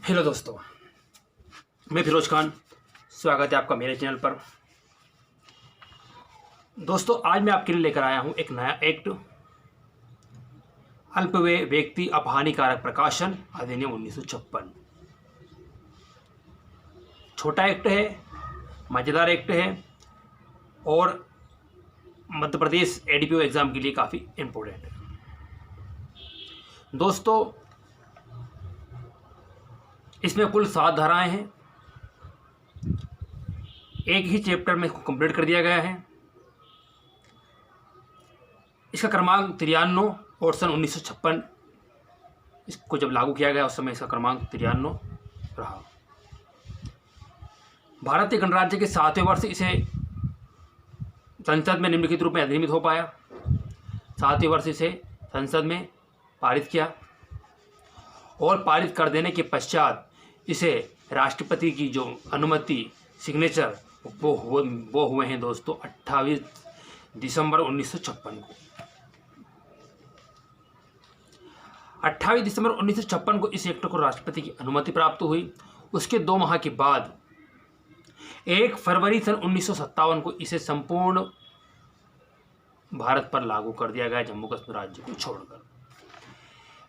Hello दोस्तों, मैं फिरोज खान। स्वागत है आपका मेरे चैनल पर। दोस्तों, आज मैं आपके लिए लेकर आया हूं एक नया एक्ट, अल्पव्यय व्यक्ति अपहानिकारक प्रकाशन अधिनियम 1956। छोटा एक्ट है, मज़ेदार एक्ट है और मध्य प्रदेश एडीपीओ एग्ज़ाम के लिए काफ़ी इम्पोर्टेंट है। दोस्तों, इसमें कुल 7 धाराएं हैं। एक ही चैप्टर में इसको कंप्लीट कर दिया गया है। इसका क्रमांक 93 और सन 1956 इसको जब लागू किया गया उस समय इसका क्रमांक 93 रहा। भारतीय गणराज्य के 7वें वर्ष इसे संसद में निम्नलिखित रूप में अधिनियमित हो पाया। 7वें वर्ष इसे संसद में पारित किया और पारित कर देने के पश्चात इसे राष्ट्रपति की जो अनुमति सिग्नेचर वो हुए हैं दोस्तों 28 दिसंबर 1956 को। 28 दिसंबर 1956 को इस एक्ट को राष्ट्रपति की अनुमति प्राप्त हुई। उसके 2 माह के बाद 1 फरवरी सन 1957 को इसे संपूर्ण भारत पर लागू कर दिया गया, जम्मू कश्मीर राज्य को छोड़कर।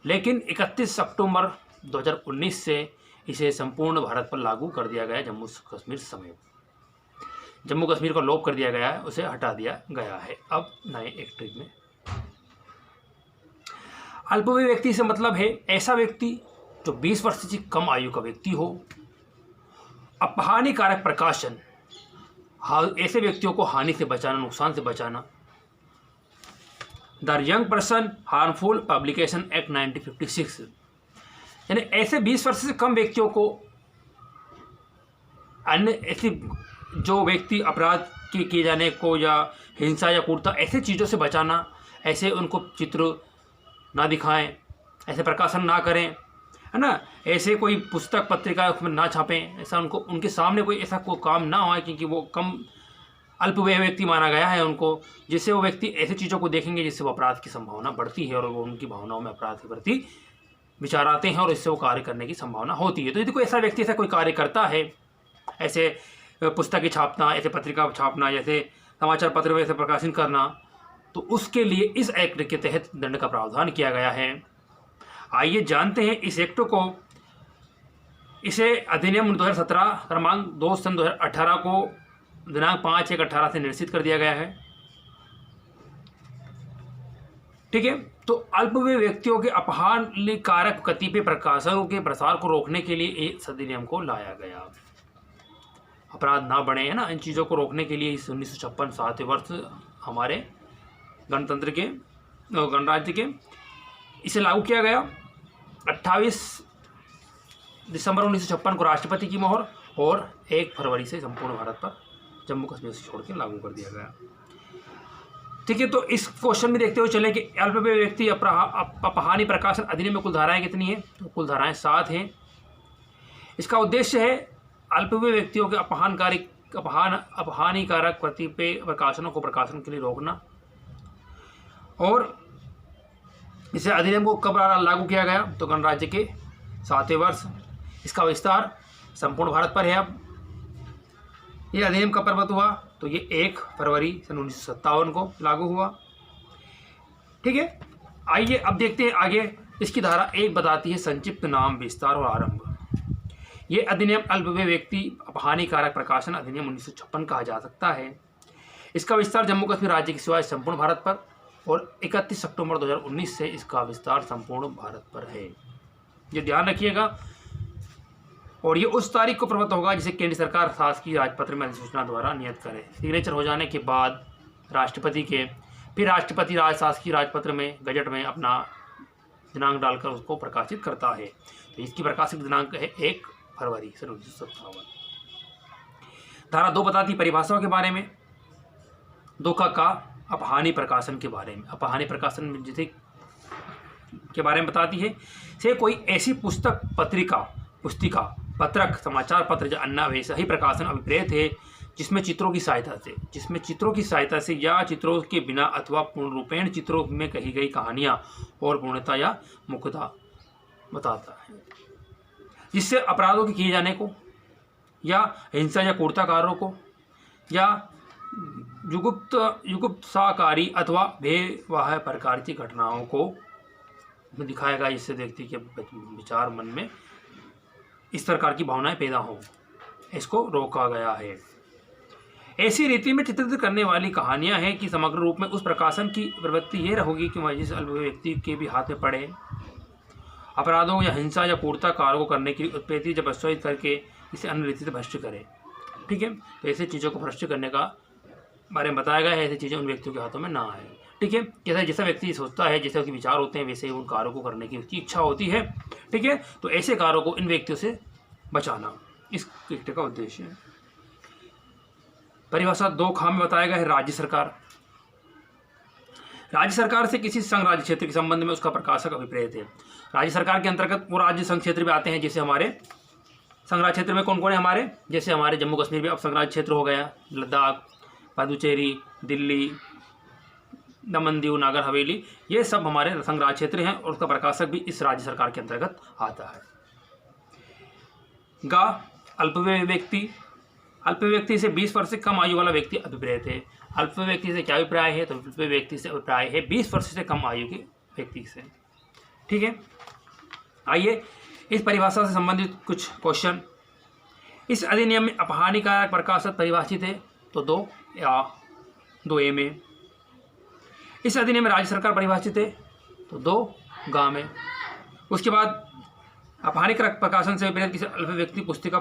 लेकिन 31 अक्टूबर 2019 से इसे संपूर्ण भारत पर लागू कर दिया गया, जम्मू कश्मीर समेत। जम्मू कश्मीर को लोप कर दिया गया है, उसे हटा दिया गया है अब नए एक्ट में। अल्पवयी व्यक्ति से मतलब है ऐसा व्यक्ति जो 20 वर्ष से कम आयु का व्यक्ति हो। अपहानिकारक प्रकाशन, ऐसे व्यक्तियों को हानि से बचाना, नुकसान से बचाना। The young person harmful publication act 1956, यानी ऐसे 20 वर्ष से कम व्यक्तियों को अन्य ऐसी जो व्यक्ति अपराध के किए जाने को या हिंसा या क्रूरता ऐसे चीज़ों से बचाना। ऐसे उनको चित्र ना दिखाएं, ऐसे प्रकाशन ना करें, है ना। ऐसे कोई पुस्तक पत्रिका उसमें ना छापें, ऐसा उनके सामने कोई ऐसा कोई काम ना हो, क्योंकि वो कम अल्पवयी व्यक्ति माना गया है उनको, जिससे वो व्यक्ति ऐसी चीज़ों को देखेंगे जिससे वो अपराध की संभावना बढ़ती है और वो उनकी भावनाओं में अपराध के प्रति विचार आते हैं और इससे वो कार्य करने की संभावना होती है। तो यदि कोई ऐसा व्यक्ति ऐसा कोई कार्य करता है, ऐसे पुस्तकें छापना, ऐसे पत्रिका छापना, जैसे समाचार पत्र में ऐसे प्रकाशन करना, तो उसके लिए इस एक्ट के तहत दंड का प्रावधान किया गया है। आइए जानते हैं इस एक्ट को। इसे अधिनियम 2017 क्रमांक 2 सन 2018 को दिनांक 5/1/18 से निश्चित कर दिया गया है। ठीक है। तो अल्पवयी व्यक्तियों के अपहानिकारक कतिपय प्रकाशनों के प्रसार को रोकने के लिए इस अधिनियम को लाया गया। अपराध ना बढ़े, है ना, इन चीज़ों को रोकने के लिए इस 1956 7वें वर्ष हमारे गणतंत्र के गणराज्य के इसे लागू किया गया। 28 दिसंबर 1956 को राष्ट्रपति की मोहर और 1 फरवरी से संपूर्ण भारत पर जम्मू कश्मीर से छोड़ के लागू कर दिया गया। ठीक है। तो इस क्वेश्चन में देखते हुए चले कि अल्पवयी व्यक्ति अपहानी प्रकाशन अधिनियम में कुल धाराएं कितनी हैं। तो कुल धाराएं 7 हैं। इसका उद्देश्य है अल्पवयी व्यक्तियों के अपहानिकारक कतिपय प्रकाशनों को प्रकाशन के लिए रोकना। और इसे अधिनियम को कब लागू किया गया, तो गणराज्य के 7वें वर्ष। इसका विस्तार संपूर्ण भारत पर है। अब ये अधिनियम कब प्रवर्तित हुआ, तो ये 1 फरवरी सन 1957 को लागू हुआ। ठीक है। आइए अब देखते हैं आगे। इसकी धारा 1 बताती है संक्षिप्त नाम, विस्तार और आरंभ। ये अधिनियम अल्पवयी व्यक्ति अपहानिकारक प्रकाशन अधिनियम 1956 कहा जा सकता है। इसका विस्तार जम्मू कश्मीर राज्य के सिवाय संपूर्ण भारत पर और 31 अक्टूबर 2019 से इसका विस्तार संपूर्ण भारत पर है। ये ध्यान रखिएगा। और ये उस तारीख को प्रवर्तित होगा जिसे केंद्र सरकार शासकीय राजपत्र में अधिसूचना द्वारा नियत करे। सिग्नेचर हो जाने के बाद राष्ट्रपति के, फिर राष्ट्रपति शासकीय राजपत्र में गजट में अपना दिनांक डालकर उसको प्रकाशित करता है। तो इसकी प्रकाशित दिनांक है 1 फरवरी सन 1957। धारा 2 बताती परिभाषाओं के बारे में। 2 का अपहानी प्रकाशन के बारे में। अपहानी प्रकाशन जिसे के बारे में बताती है से कोई ऐसी पुस्तक, पुस्तिका, पत्रक, समाचार पत्र या अन्य वैसा ही प्रकाशन अभिप्रेत है जिसमें चित्रों की सहायता से या चित्रों के बिना अथवा पूर्ण रूपेण चित्रों में कही गई कहानियाँ और पूर्णता या मुख्यता बताता है। जिससे अपराधों के किए जाने को या हिंसा या क्रूरता कार्यों को या जुगुप्साकारी अथवा भयवाह प्रकार की घटनाओं को दिखाएगा, जिससे व्यक्ति के विचार मन में इस प्रकार की भावनाएं पैदा हों, इसको रोका गया है। ऐसी रीति में चित्रित करने वाली कहानियां हैं कि समग्र रूप में उस प्रकाशन की प्रवृत्ति ये रहोगी कि जिस व्यक्ति के भी हाथ में पड़े अपराधों या हिंसा या क्रूरता कार्यों को करने की उत्पत्ति जब प्रोत्साहित करके इसे अन्य रीति से भ्रष्ट करे। ठीक है, तो ऐसी चीज़ों को भ्रष्ट करने का बारे में बताया गया है, ऐसी चीज़ें उन व्यक्तियों के हाथों में ना आए। ठीक है, जैसा व्यक्ति सोचता है, जैसे उसके विचार होते हैं, वैसे ही उन कार्यों को करने की उसकी इच्छा होती है। ठीक है, तो ऐसे कार्यों को इन व्यक्तियों से बचाना इस कृत्य का उद्देश्य है। परिभाषा 2 ख में बताया गया है राज्य सरकार। राज्य सरकार से किसी संघ राज्य क्षेत्र के संबंध में उसका प्रकाशक अभिप्रेत है। राज्य सरकार के अंतर्गत वो राज्य संघ क्षेत्र में आते हैं, जैसे हमारे संघ राज्य क्षेत्र में कौन कौन है हमारे, जैसे हमारे जम्मू कश्मीर में अब संघ राज्य क्षेत्र हो गया, लद्दाख, पुदुचेरी, दिल्ली, दमन दीव, नागर हवेली, ये सब हमारे संघ राज्य क्षेत्र हैं और उसका प्रकाशक भी इस राज्य सरकार के अंतर्गत आता है। गा अल्पवयी व्यक्ति। अल्पवयी व्यक्ति से 20 वर्ष से कम आयु वाला व्यक्ति अभिप्रेत है। अल्पवयी व्यक्ति से क्या अभिप्राय है, तो अल्पवयी व्यक्ति से अभिप्राय है 20 वर्ष से कम आयु के व्यक्ति से। ठीक है, आइए इस परिभाषा से संबंधित कुछ क्वेश्चन। इस अधिनियम में अपहानिकारक प्रकाशक परिभाषित है, तो 2A में। इस अधिनियम में राज्य सरकार परिभाषित है, तो 2 में। उसके बाद अपहानिकारक प्रकाशन से विपरीत किसी अल्प व्यक्ति पुस्तिका,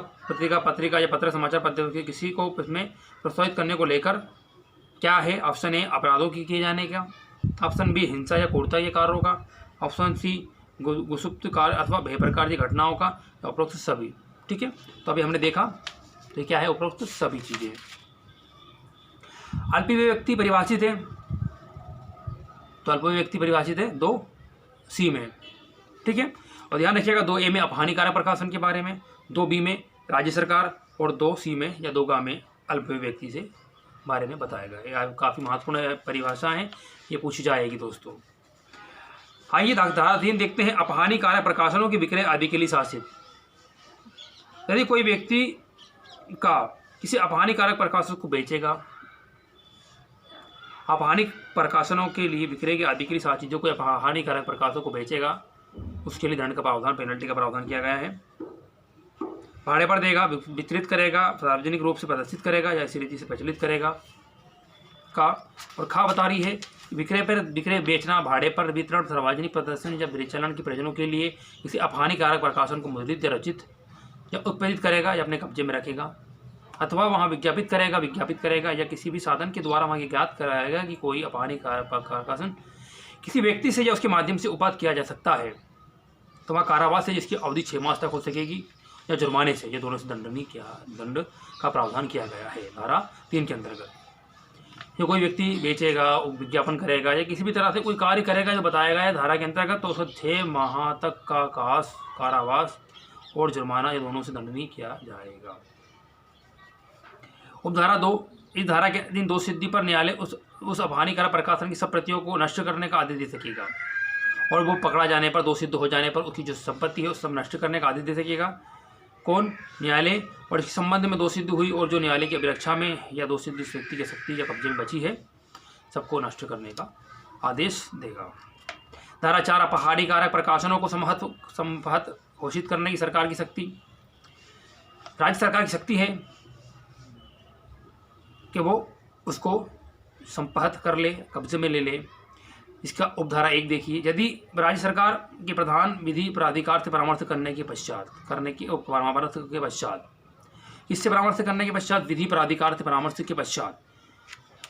पत्रिका या पत्र समाचार पत्र के किसी को इसमें प्रोत्साहित करने को लेकर क्या है। ऑप्शन ए अपराधों की किए जाने का, ऑप्शन बी हिंसा या क्रूरता के कार्यों का, ऑप्शन सी गुसुप्त कार्य अथवा भय प्रकार की घटनाओं का, उपरोक्त सभी। ठीक है, तो अभी हमने देखा तो क्या है, उपरोक्त सभी चीजें। अल्पवयी व्यक्ति परिभाषित है, तो अल्पवयी व्यक्ति परिभाषित है 2C में। ठीक है, और ध्यान रखिएगा 2A में अपहानिकारक प्रकाशन के बारे में, 2B में राज्य सरकार और 2C में या 2 में अल्पवयी व्यक्ति से बारे में बताया गया। ये काफ़ी महत्वपूर्ण परिभाषा है, ये पूछी जाएगी दोस्तों। आइए धारा 3 देखते हैं। अपहानिकारक प्रकाशनों के विक्रय आदि के लिए शासित। यदि कोई व्यक्ति का किसी अपहानिकारक प्रकाशन को बेचेगा, अपहानिक प्रकाशनों के लिए विक्रय के आदि के लिए शासित, जो कोई अपहानिकारक प्रकाशनों को बेचेगा उसके लिए दंड का प्रावधान, पेनल्टी का प्रावधान किया गया है। भाड़े पर देगा, वितरित करेगा, सार्वजनिक रूप से प्रदर्शित करेगा या इसी रीति से प्रचलित करेगा का। और खा बता रही है विक्रय, बेचना, भाड़े पर वितरण, सार्वजनिक प्रदर्शन या विचलन के प्रयोजनों के लिए किसी अपहानिकारक प्रकाशन को मुद्रित या रचित या उत्पादित करेगा या अपने कब्जे में रखेगा, अथवा वहाँ विज्ञापित करेगा या किसी भी साधन के द्वारा वहाँ ज्ञात कराएगा कि कोई अपहानिकारक प्रकाशन किसी व्यक्ति से या उसके माध्यम से उत्पाद किया जा सकता है, तो वहाँ कारावास है जिसकी अवधि 6 मास तक हो सकेगी, या जुर्माने से, ये दोनों से दंड का प्रावधान किया गया है धारा 3 के अंतर्गत। जो कोई व्यक्ति बेचेगा, विज्ञापन करेगा या किसी भी तरह से कोई कार्य करेगा जो बताया गया है धारा के अंतर्गत, तो उसको 6 माह तक का कारावास और जुर्माना, ये दोनों से दंडनीय किया जाएगा। उपधारा 2, इस धारा के अधीन 2 सिद्धि पर न्यायालय उस अपहानिकारक प्रकाशन की सब प्रतियों को नष्ट करने का आदेश दे सकेगा, और वो पकड़ा जाने पर, 2 सिद्ध हो जाने पर उसकी जो संपत्ति है उस सब नष्ट करने का आदेश दे सकेगा। कौन? न्यायालय। और इस संबंध में 2 सिद्ध हुई और जो न्यायालय की अभिरक्षा में या 2 सिद्ध व्यक्ति की शक्ति या कब्जे में बची है, सबको नष्ट करने का आदेश देगा। धारा 4, अपहानिकारक प्रकाशनों को संपहत घोषित करने की सरकार की शक्ति। राज्य सरकार की शक्ति है कि वो उसको संपहत कर ले, कब्जे में ले ले। इसका उपधारा 1 देखिए। यदि राज्य सरकार के प्रधान विधि प्राधिकार से परामर्श करने के पश्चात विधि प्राधिकार से परामर्श के पश्चात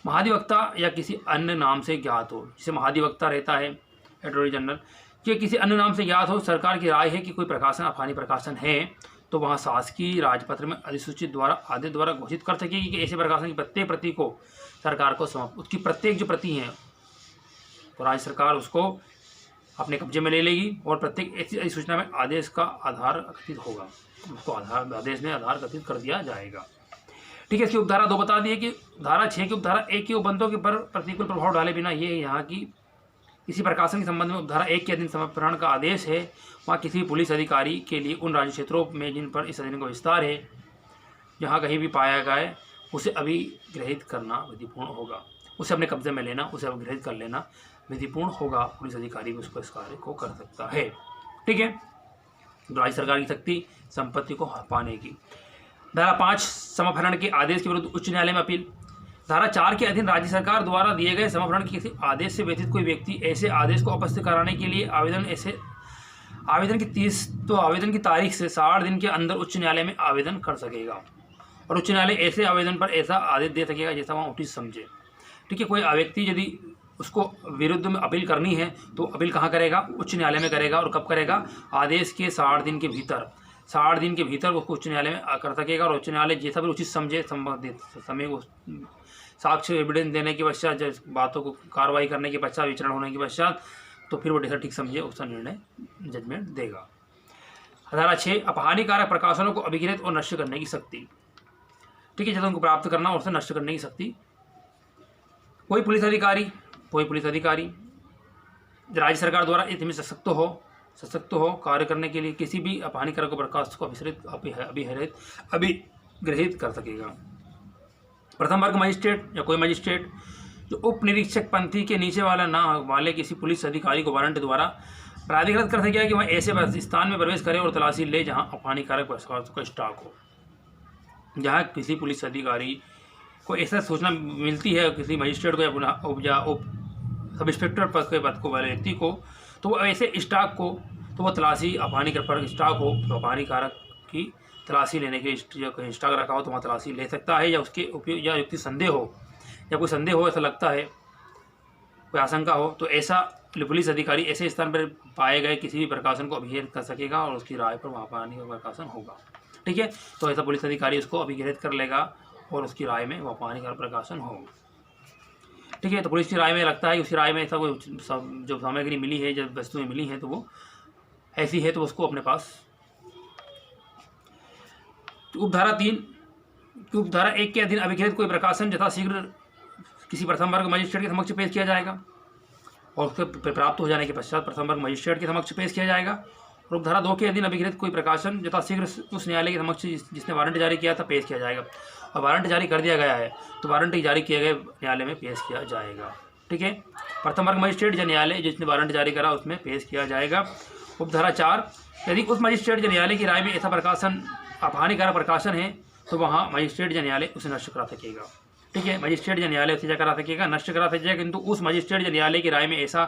महाधिवक्ता या किसी अन्य नाम से ज्ञात हो, जिसे महाधिवक्ता रहता है अटॉर्नी जनरल, कि किसी अन्य नाम से ज्ञात हो, सरकार की राय है कि कोई प्रकाशन अपहानी प्रकाशन है, तो वहाँ शासकीय राजपत्र में अधिसूचित आदेश द्वारा घोषित कर सकेगी कि ऐसे प्रकाशन की प्रत्येक प्रति को सरकार को उसकी प्रत्येक जो प्रति हैं तो राज्य सरकार उसको अपने कब्जे में ले लेगी, और प्रत्येक ऐसी अधिसूचना में आदेश का आधार कथित होगा, उसको आदेश में आधार कथित कर दिया जाएगा। ठीक है, इसकी उपधारा 2 बता दिए कि धारा 6 की उपधारा 1 की उपबंधों के पर प्रतिकूल प्रभाव डाले बिना ये यहाँ की किसी प्रकाशन के संबंध में उपधारा 1 के अधीन समर्पण का आदेश है, वहाँ किसी भी पुलिस अधिकारी के लिए उन राज्य क्षेत्रों में जिन पर इस अधिनियम का विस्तार है, जहाँ कहीं भी पाया गया उसे अभिगृहित करना विधिपूर्ण होगा। उसे अपने कब्जे में लेना, उसे अभिगृहित कर लेना विधिपूर्ण होगा। पुलिस अधिकारी भी उसको इस कार्य को कर सकता है। ठीक है, राज्य सरकार की शक्ति संपत्ति को पाने की। धारा 5 समाहरण के आदेश के विरुद्ध उच्च न्यायालय में अपील। धारा 4 के अधीन राज्य सरकार द्वारा दिए गए समाहरण के किसी आदेश से व्यतीत कोई व्यक्ति ऐसे आदेश को उपस्थित कराने के लिए आवेदन की तारीख से 60 दिन के अंदर उच्च न्यायालय में आवेदन कर सकेगा और उच्च न्यायालय ऐसे आवेदन पर ऐसा आदेश दे सकेगा जैसा वहाँ उचित समझे। ठीक है, कोई व्यक्ति यदि उसको विरुद्ध में अपील करनी है तो अपील कहाँ करेगा? उच्च न्यायालय में करेगा। और कब करेगा? आदेश के 60 दिन के भीतर। 60 दिन के भीतर उसको उच्च न्यायालय में कर सकेगा और उच्च न्यायालय जैसा भी उचित समझे संबंधित समय को साक्ष्य एविडेंस देने के पश्चात, बातों को कार्रवाई करने के पश्चात, विचरण होने के पश्चात, तो फिर वो जैसा ठीक समझे उसका निर्णय जजमेंट देगा। धारा 6 अपहानिकारक प्रकाशनों को अभिगृहित और नष्ट करने की शक्ति। ठीक है, जब उनको प्राप्त करना और उसे नष्ट करने की शक्ति। कोई पुलिस अधिकारी राज्य सरकार द्वारा इतने सशक्त हो कार्य करने के लिए किसी भी अपहानिकारक प्रकाश को अभिगृहित कर सकेगा। प्रथम वर्ग मजिस्ट्रेट या कोई मजिस्ट्रेट जो उप निरीक्षक पंथी के नीचे वाले किसी पुलिस अधिकारी को वारंट द्वारा प्राधिकृत कर सकेगा कि वह ऐसे स्थान में प्रवेश करे और तलाशी ले जहां अपहानिकारक प्रकाशों का स्टॉक हो। जहां किसी पुलिस अधिकारी को ऐसा सूचना मिलती है किसी मजिस्ट्रेट को या उप सब इंस्पेक्टर पद को वाले व्यक्ति को, तो वो ऐसे स्टॉक को, तो वो तलाशी अपहानिकारक स्टॉक हो तो अपहानिकारक की तलाशी लेने के कहीं स्टॉक रखा हो तो वहाँ तलाशी ले सकता है, या उसके उपयोग या युक्ति संदेह हो या कोई संदेह हो, ऐसा लगता है, कोई आशंका हो, तो ऐसा पुलिस अधिकारी ऐसे स्थान पर पाए गए किसी भी प्रकाशन को अभिगृहित कर सकेगा और उसकी राय पर वहाँ अपहानिकारक प्रकाशन होगा। ठीक है, तो ऐसा पुलिस अधिकारी उसको अभिगृहित कर लेगा और उसकी राय में वह अपहानिकारक प्रकाशन हो। ठीक है, तो पुलिस की राय में लगता है कि उसकी राय में ऐसा कोई जो सामग्री मिली है, जब वस्तुएं मिली हैं तो वो ऐसी है तो उसको अपने पास। उपधारा 1 के अधीन अभिगृहित कोई प्रकाशन यथाशीघ्र किसी प्रथम वर्ग मजिस्ट्रेट के समक्ष पेश किया जाएगा और उसके प्राप्त हो जाने के पश्चात प्रथम वर्ग मजिस्ट्रेट के समक्ष पेश किया जाएगा। और उपधारा 2 के अधीन अभिगृहित कोई प्रकाशन यथाशीघ्र उस न्यायालय के समक्ष जिसने वारंट जारी किया था पेश किया जाएगा। और वारंट जारी कर दिया गया है तो वारंट जारी किए गए न्यायालय में पेश किया जाएगा। ठीक है, प्रथम वर्ग मजिस्ट्रेट या न्यायालय जिसने वारंट जारी करा उसमें पेश किया जाएगा। उपधारा 4 यदि उस मजिस्ट्रेट या न्यायालय की राय में ऐसा प्रकाशन अपहानिकारक प्रकाशन है तो वहाँ मजिस्ट्रेट या न्यायालय उसे नष्ट करा सकेगा। ठीक है, मजिस्ट्रेट या न्यायालय उसे क्या करा सकेगा? नष्ट करा सकेगा। किंतु उस मजिस्ट्रेट या न्यायालय की राय में ऐसा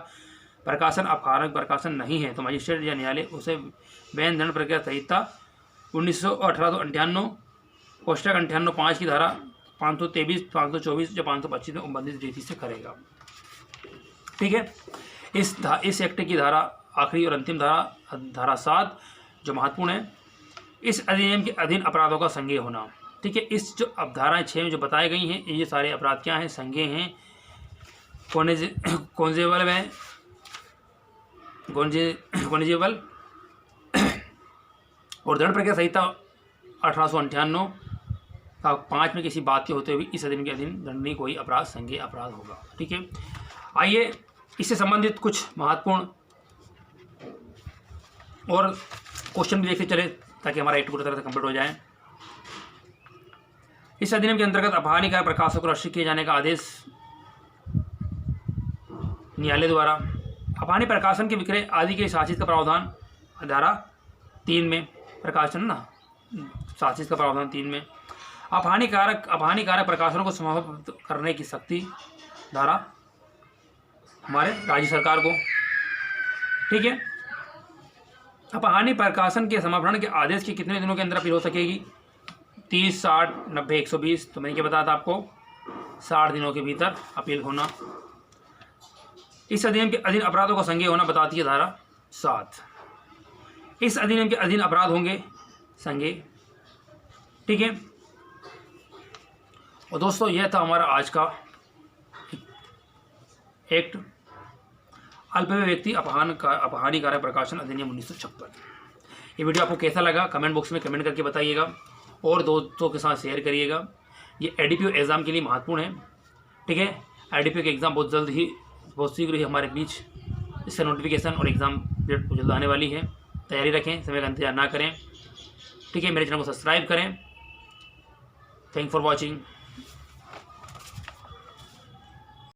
प्रकाशन अपहानिकारक प्रकाशन नहीं है तो मजिस्ट्रेट या न्यायालय उसे बैन दंड प्रक्रिया संहिता 1898 कोष्टक 98(5) की धारा 523, 524 या 525 में संबंधित रीति से करेगा। ठीक है, इस एक्ट की धारा आखिरी और अंतिम धारा 7 जो महत्वपूर्ण है, इस अधिनियम के अधीन अपराधों का संज्ञेय होना। ठीक है, इस जो धाराएं 6 में जो बताई गई हैं ये सारे अपराध क्या हैं? संज्ञेय हैं, कॉन्जेबल में कॉन्जेबल और दंड प्रक्रिया संहिता 1898 का 5 में किसी बात के होते हुए इस अधिनियम के अधीन दंडनीय कोई अपराध संज्ञेय अपराध होगा। ठीक है, आइए इससे संबंधित कुछ महत्वपूर्ण और क्वेश्चन भी देखते चले ताकि हमारा एक पूरी तरह से कंप्लीट हो जाए। इस अधिनियम के अंतर्गत अपहानिकारक प्रकाशों को नष्ट किए जाने का आदेश न्यायालय द्वारा अपहानी प्रकाशन के विक्रय आदि के शासित का प्रावधान धारा 3 में प्रकाशन शासित का प्रावधान 3 में अपहानिकारक प्रकाशनों को समाप्त करने की शक्ति धारा हमारे राज्य सरकार को। ठीक है, अपहानी प्रकाशन के समापन के आदेश के कितने दिनों के अंदर अपील हो सकेगी? 30, 60, 90, 120। तो मैंने क्या बताया था आपको? 60 दिनों के भीतर अपील होना। इस अधिनियम के अधीन अपराधों का संज्ञेय होना बताती है धारा 7। इस अधिनियम के अधीन अपराध होंगे संज्ञेय। ठीक है, और दोस्तों यह था हमारा आज का एक्ट अल्पव्यय व्यक्ति अपहानिकारक प्रकाशन अधिनियम 1956। ये वीडियो आपको कैसा लगा कमेंट बॉक्स में कमेंट करके बताइएगा और दोस्तों के साथ शेयर करिएगा। ये एडीपीओ एग्ज़ाम के लिए महत्वपूर्ण है। ठीक है, एडीपीओ के एग्ज़ाम बहुत शीघ्र ही हमारे बीच इसका नोटिफिकेशन और एग्ज़ाम डेट जल्द आने वाली है। तैयारी रखें, समय का इंतजार ना करें। ठीक है, मेरे चैनल को सब्सक्राइब करें। Thank for watching.